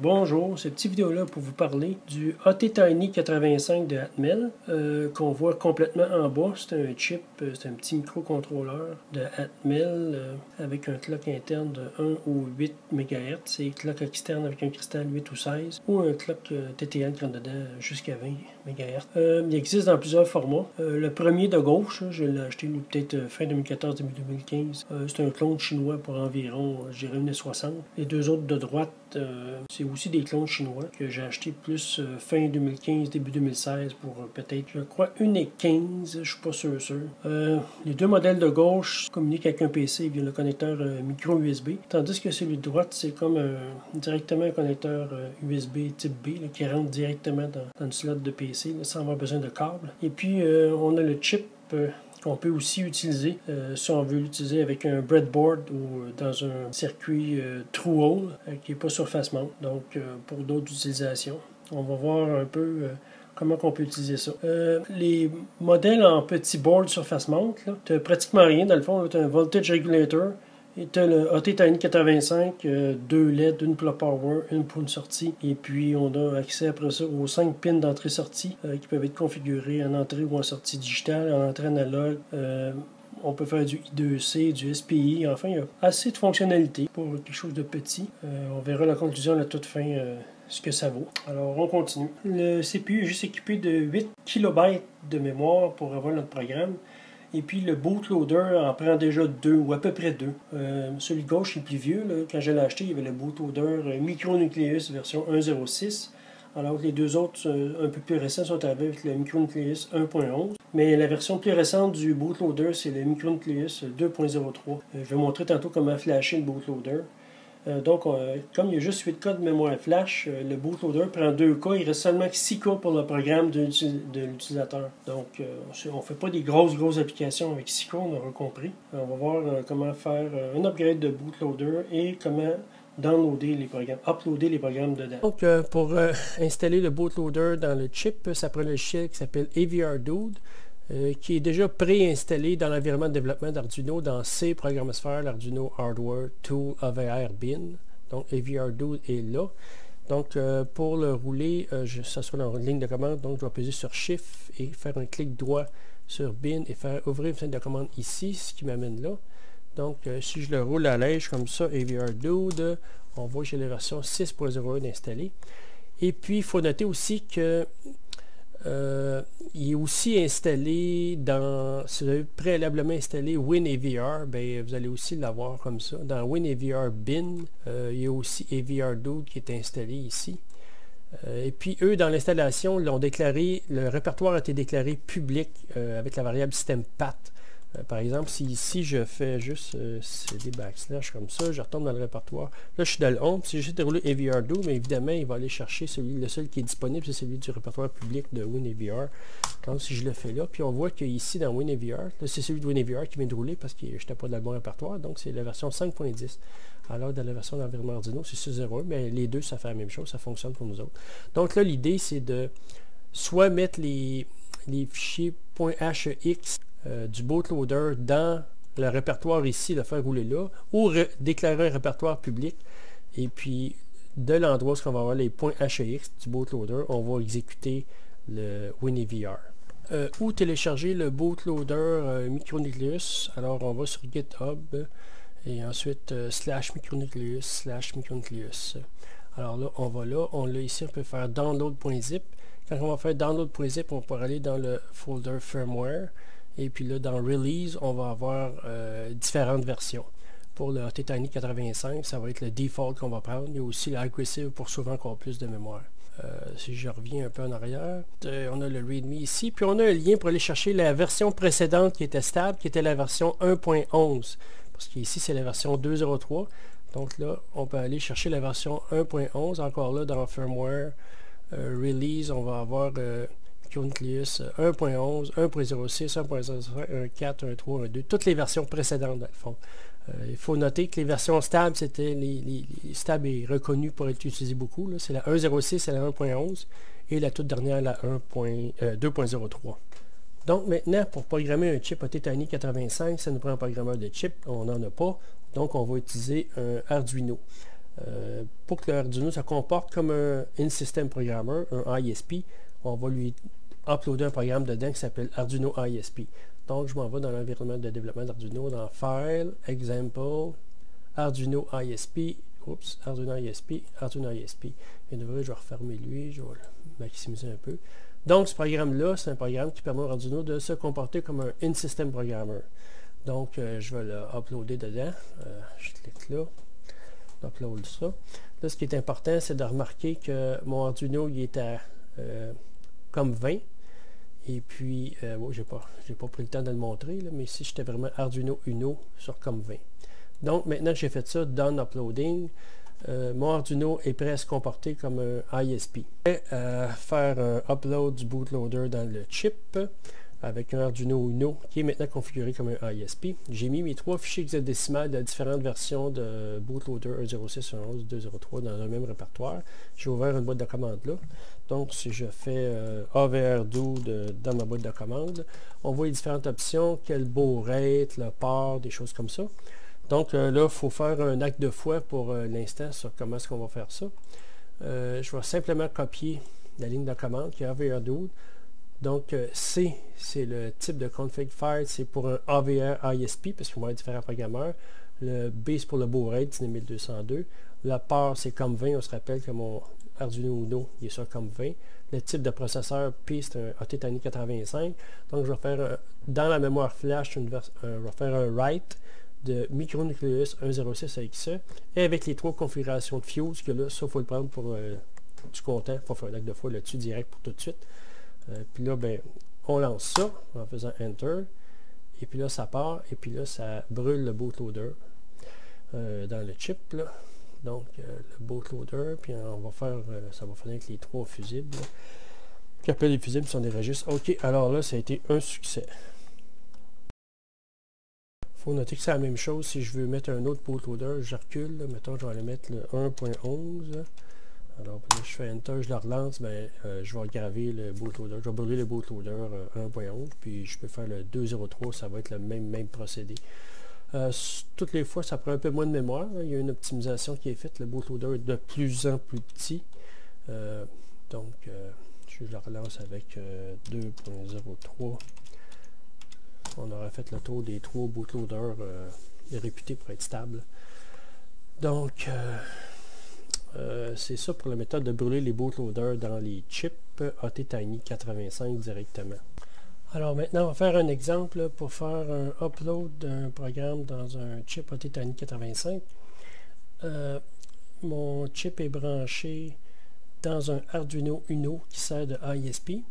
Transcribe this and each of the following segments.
Bonjour, cette petite vidéo-là pour vous parler du ATtiny85 de Atmel qu'on voit complètement en bas. C'est un chip, c'est un petit microcontrôleur de Atmel avec un clock interne de 1 ou 8 MHz et clock externe avec un cristal 8 ou 16 ou un clock TTL qui rentre dedans jusqu'à 20 MHz. Il existe dans plusieurs formats. Le premier de gauche, je l'ai acheté peut-être fin 2014, début 2015. C'est un clone chinois pour environ, je dirais, 1,60 $. Les deux autres de droite, c'est aussi des clones chinois que j'ai acheté plus fin 2015, début 2016 pour peut-être, je crois, 1,15 $. Je suis pas sûr. Les deux modèles de gauche communiquent avec un PC via le connecteur micro USB, tandis que celui de droite, c'est comme directement un connecteur USB type B là, qui rentre directement dans le slot de PC là, sans avoir besoin de câble. Et puis, on a le chip qu'on peut aussi utiliser si on veut l'utiliser avec un breadboard ou dans un circuit through hole qui n'est pas surface mount, donc pour d'autres utilisations. On va voir un peu comment on peut utiliser ça. Les modèles en petit board surface mount, tu n'as pratiquement rien dans le fond. Tu as un voltage regulator et tu as le ATtiny85, deux LED, une pour le power, une pour une sortie. Et puis on a accès après ça aux 5 pins d'entrée-sortie qui peuvent être configurés en entrée ou en sortie digitale, en entrée analogue. On peut faire du I2C, du SPI. Enfin, il y a assez de fonctionnalités pour quelque chose de petit. On verra la conclusion à la toute fin ce que ça vaut. Alors, on continue. Le CPU est juste équipé de 8 KB de mémoire pour avoir notre programme. Et puis le bootloader en prend déjà 2 ou à peu près 2. Celui de gauche est plus vieux. Là. Quand je l'ai acheté, il y avait le bootloader Micronucleus version 1.06. Alors que les deux autres, un peu plus récents, sont arrivés avec le Micronucleus 1.11. Mais la version plus récente du bootloader, c'est le Micronucleus 2.03. Je vais montrer tantôt comment flasher le bootloader. Donc, comme il y a juste 8 K de mémoire flash, le bootloader prend 2 K. Il reste seulement 6 K pour le programme de l'utilisateur. Donc, on ne fait pas des grosses applications avec 6 K, on aura compris. On va voir comment faire un upgrade de bootloader et comment downloader les programmes, uploader les programmes dedans. Donc, pour installer le bootloader dans le chip, ça prend le logiciel qui s'appelle AVRDude. Qui est déjà préinstallé dans l'environnement de développement d'Arduino dans C Programmosphère, l'Arduino Hardware Tool AVR Bin. Donc AVRDude est là. Donc pour le rouler, ça sera dans une ligne de commande. Donc je vais peser sur Shift et faire un clic droit sur Bin et faire ouvrir une fenêtre de commande ici, ce qui m'amène là. Donc si je le roule à l'aise comme ça, AVRDude, on voit que j'ai la version 6.01 installée. Et puis il faut noter aussi que il est aussi installé dans, si vous avez préalablement installé WinAVR, ben, vous allez aussi l'avoir comme ça. Dans WinAVR Bin, il y a aussi AVRDude qui est installé ici. Et puis eux, dans l'installation, l'ont déclaré, le répertoire a été déclaré public avec la variable système_path. Par exemple, si ici je fais juste des backslash comme ça, je retourne dans le répertoire. Là, je suis dans le home. Si j'essaie de rouler AVRDude, mais évidemment, il va aller chercher le seul qui est disponible, c'est celui du répertoire public de WinAVR. Donc, si je le fais là, puis on voit qu'ici, dans WinAVR, c'est celui de WinAVR qui vient de rouler parce que je n'étais pas dans le bon répertoire. Donc, c'est la version 5.10. Alors, dans la version d'environnement Arduino, c'est 6.01, mais les deux, ça fait la même chose, ça fonctionne pour nous autres. Donc là, l'idée, c'est de soit mettre les fichiers .hex du bootloader dans le répertoire ici, le faire rouler là, ou déclarer un répertoire public, et puis de l'endroit où on va avoir les .hex du bootloader, on va exécuter le WinAVR. Ou télécharger le bootloader Micronucleus. Alors on va sur GitHub et ensuite /micronucleus/micronucleus. Alors là, on l'a ici, on peut faire download.zip. Quand on va faire download.zip, on pourra aller dans le folder firmware. Et puis là, dans Release, on va avoir différentes versions. Pour le ATtiny85, ça va être le default qu'on va prendre. Il y a aussi l'aggressive pour souvent qu'on a plus de mémoire. Si je reviens un peu en arrière, on a le README ici. Puis on a un lien pour aller chercher la version précédente qui était stable, qui était la version 1.11. Parce qu'ici, c'est la version 2.03. Donc là, on peut aller chercher la version 1.11. Encore là, dans Firmware, Release, on va avoir Micronucleus 1.11, 1.06, 1.05, 1.4, 1.3, 1.2, toutes les versions précédentes dans le fond. Il faut noter que les versions stables, c'était les stables est reconnu pour être utilisé beaucoup. C'est la 1.06 et la 1.11 et la toute dernière la 2.03. Donc maintenant, pour programmer un chip ATtiny85, ça nous prend un programmeur de chip, on n'en a pas, donc on va utiliser un Arduino. pour que l'Arduino se comporte comme un In-System Programmer, un ISP, on va lui uploader un programme dedans qui s'appelle Arduino ISP. Donc, je m'en vais dans l'environnement de développement d'Arduino, dans File, Example, Arduino ISP, Arduino ISP, Arduino ISP. Et de vrai, je vais refermer lui, je vais le maximiser un peu. Donc, ce programme-là, c'est un programme qui permet à Arduino de se comporter comme un In-System Programmer. Donc, je vais le uploader dedans. Je clique là. Upload ça. Là, ce qui est important, c'est de remarquer que mon Arduino, il est à comme 20. Et puis, j'ai pas pris le temps de le montrer, là, mais ici, j'étais vraiment Arduino Uno sur comme 20. Donc, maintenant que j'ai fait ça, done uploading, mon Arduino est prêt à se comporter comme un ISP. Faire un upload du bootloader dans le chip avec un Arduino Uno qui est maintenant configuré comme un ISP. J'ai mis mes 3 fichiers hexadécimales de différentes versions de bootloader 1.06, 1.11, 2.03 dans un même répertoire. J'ai ouvert une boîte de commande là. Donc, si je fais AVR-do dans ma boîte de commande, on voit les différentes options, quel beau rate, le port, des choses comme ça. Donc là, il faut faire un acte de foi pour l'instant sur comment est-ce qu'on va faire ça. Je vais simplement copier la ligne de commande qui est AVR-do. Donc, C, c'est le type de config file, c'est pour un AVR ISP, parce qu'on va avoir différents programmeurs. Le B, c'est pour le beau rate, c'est 1202. Le port, c'est comme 20, on se rappelle que mon Arduino Uno, il est sur comme 20. Le type de processeur P, c'est un ATtiny 85. Donc, je vais faire, dans la mémoire flash, je vais faire un write de micronucleus 106 AXE, et avec les 3 configurations de fuse, que là, ça, il faut le prendre pour du content. Il faut faire un acte de foi là-dessus direct pour tout de suite. Puis là, ben, on lance ça en faisant Enter. Et puis là, ça part. Et puis là, ça brûle le bootloader dans le chip. Là. Donc, le bootloader. Puis on va faire, ça va finir avec les 3 fusibles. Puis après, les fusibles sont des registres. OK, alors là, ça a été un succès. Il faut noter que c'est la même chose. Si je veux mettre un autre bootloader, je recule. Là. Mettons, je vais aller mettre le 1.11. Alors, là, je fais Enter, je le relance, ben, je vais graver le bootloader. Je vais brûler le bootloader 1.11, puis je peux faire le 2.03, ça va être le même procédé. Toutes les fois, ça prend un peu moins de mémoire. Hein. Il y a une optimisation qui est faite. Le bootloader est de plus en plus petit. Donc, je le relance avec 2.03. On aura fait le tour des 3 bootloaders réputés pour être stables. Donc, c'est ça pour la méthode de brûler les bootloaders dans les chips ATtiny 85 directement. Alors maintenant, on va faire un exemple pour faire un upload d'un programme dans un chip ATtiny 85. Mon chip est branché dans un Arduino Uno qui sert de ISP.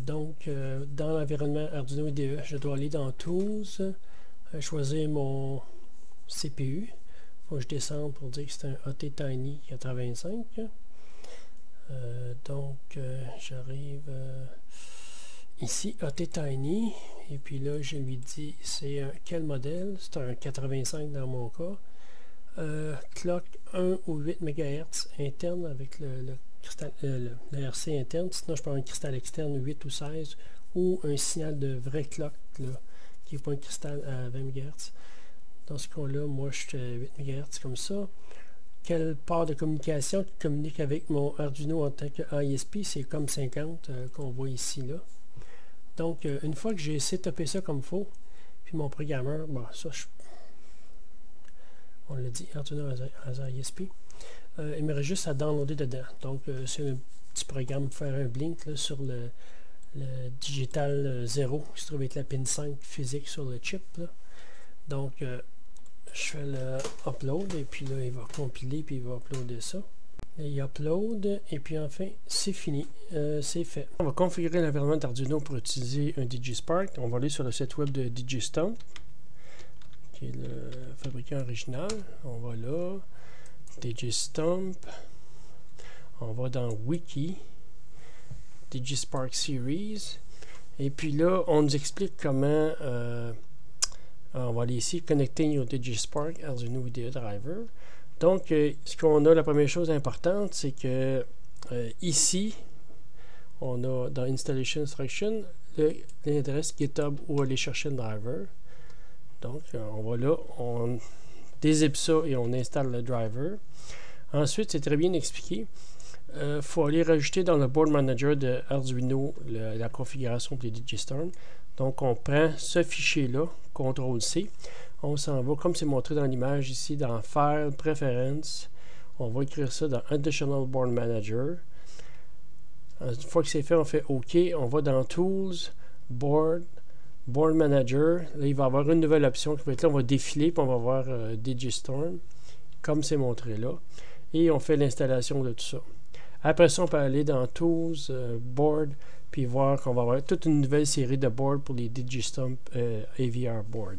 Donc, dans l'environnement Arduino IDE, je dois aller dans Tools, choisir mon CPU. Faut que je descende pour dire que c'est un ATtiny 85. Donc, j'arrive ici, ATtiny, et puis là, je lui dis, c'est quel modèle? C'est un 85 dans mon cas. Clock 1 ou 8 MHz interne avec le RC interne. Sinon, je peux avoir un cristal externe 8 ou 16 ou un signal de vrai clock là, qui n'est pas un cristal à 20 MHz. Dans ce cas-là, moi, je suis à 8 MHz comme ça. Quelle part de communication qui communique avec mon Arduino en tant que ISP? C'est comme 50 qu'on voit ici, là. Donc, une fois que j'ai setupé ça comme il faut, puis mon programmeur, bon, ça, on l'a dit, Arduino as ISP, il me reste juste à downloader dedans. Donc, c'est un petit programme pour faire un blink là, sur le digital 0, qui se trouve être la pin 5 physique sur le chip, là. Donc, je fais le upload et puis là, il va compiler puis il va uploader ça. Et il upload et puis enfin, c'est fini. C'est fait. On va configurer l'environnement d'Arduino pour utiliser un DigiSpark. On va aller sur le site web de DigiStump, qui est le fabricant original. On va là, DigiStump. On va dans Wiki, DigiSpark Series. Et puis là, on nous explique comment... on va aller ici, Connecting your DigiSpark Arduino IDE Driver. Donc, ce qu'on a, la première chose importante, c'est que ici, on a dans Installation Instruction, l'adresse GitHub où aller chercher le driver. Donc, on va là, on dézippe ça et on installe le driver. Ensuite, c'est très bien expliqué. Faut aller rajouter dans le Board Manager de Arduino la configuration pour les Digistorm. Donc, on prend ce fichier-là, CTRL-C. On s'en va, comme c'est montré dans l'image ici, dans File, Préférences. On va écrire ça dans Additional Board Manager. Une fois que c'est fait, on fait OK. On va dans Tools, Board Manager. Là, il va y avoir une nouvelle option qui va être là. On va défiler, puis on va voir Digistorm, comme c'est montré là. Et on fait l'installation de tout ça. Après ça, on peut aller dans Tools, Board, puis voir qu'on va avoir toute une nouvelle série de boards pour les Digistorm AVR board.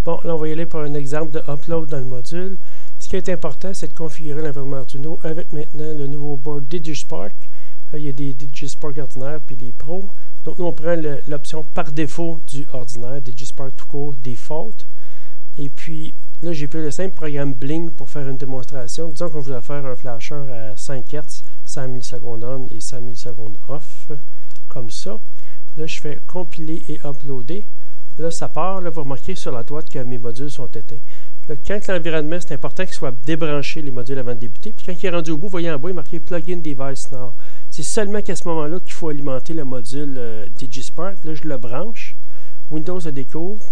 Bon, là, on va y aller pour un exemple de upload dans le module. Ce qui est important, c'est de configurer l'environnement Arduino avec maintenant le nouveau board DigiSpark. Il y a des DigiSpark ordinaires puis des pros. Donc, nous, on prend l'option par défaut du ordinaire, DigiSpark tout court, Default. Et puis, là, j'ai pris le simple programme Bling pour faire une démonstration. Disons qu'on voudrait faire un flasher à 5 Hz, 100 millisecondes on et 100 millisecondes off, comme ça. Là, je fais compiler et uploader. Là, ça part. Là, vous remarquez sur la droite que mes modules sont éteints. Là, quand l'environnement, c'est important qu'il soit débranché, les modules, avant de débuter. Puis quand il est rendu au bout, vous voyez en bas, il est marqué Plugin Device Now. C'est seulement qu'à ce moment-là qu'il faut alimenter le module DigiSpark. Là, je le branche. Windows le découvre.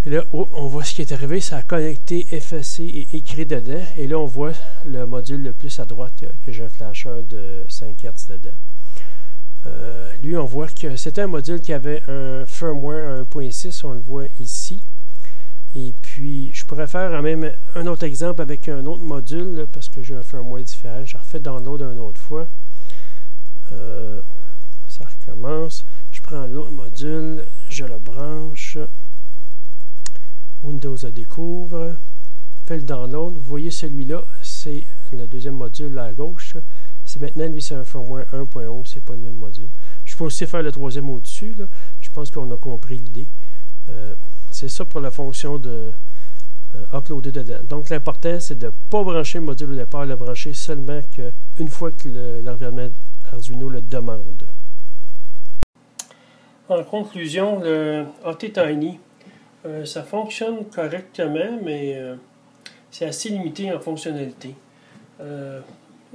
Et là, on voit ce qui est arrivé. Ça a connecté, effacé et écrit dedans. Et là, on voit le module le plus à droite que j'ai un flasher de 5 Hz dedans. Lui, on voit que c'était un module qui avait un firmware 1.6. On le voit ici. Et puis, je pourrais faire même un autre exemple avec un autre module, là, parce que j'ai un firmware différent. Je refais download une autre fois. Ça recommence. Je prends l'autre module, je le branche. Windows le découvre. Fait le download. Vous voyez celui-là, c'est le deuxième module là à gauche. C'est maintenant, lui, c'est un firmware 1.11, c'est pas le même module. Je peux aussi faire le troisième au-dessus. Je pense qu'on a compris l'idée. C'est ça pour la fonction de uploader dedans. Donc, l'important, c'est de ne pas brancher le module au départ, le brancher seulement une fois que l'environnement Arduino le demande. En conclusion, le ATtiny, ça fonctionne correctement, mais c'est assez limité en fonctionnalité.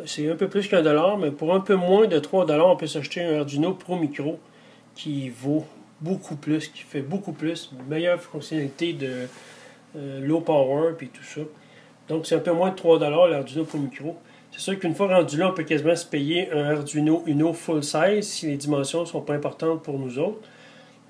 C'est un peu plus qu'un dollar, mais pour un peu moins de 3 $, on peut s'acheter un Arduino Pro Micro qui vaut beaucoup plus, qui fait beaucoup plus, meilleure fonctionnalité de low power puis tout ça. Donc c'est un peu moins de 3 $ l'Arduino Pro Micro. C'est sûr qu'une fois rendu là, on peut quasiment se payer un Arduino Uno full size si les dimensions ne sont pas importantes pour nous autres.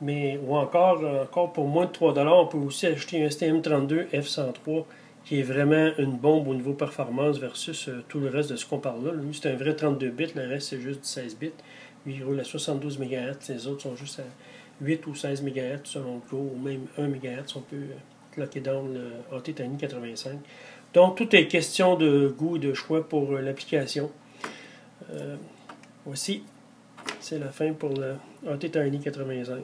Mais ou encore pour moins de 3 $, on peut aussi acheter un STM32 F103 qui est vraiment une bombe au niveau performance versus tout le reste de ce qu'on parle là. Lui, c'est un vrai 32 bits, le reste c'est juste du 16 bits. Lui, il roule à 72 MHz, les autres sont juste à 8 ou 16 MHz selon le cas, ou même 1 MHz, on peut cloquer dans le ATtiny 85. Donc, tout est question de goût et de choix pour l'application. Voici, c'est la fin pour le ATtiny 85.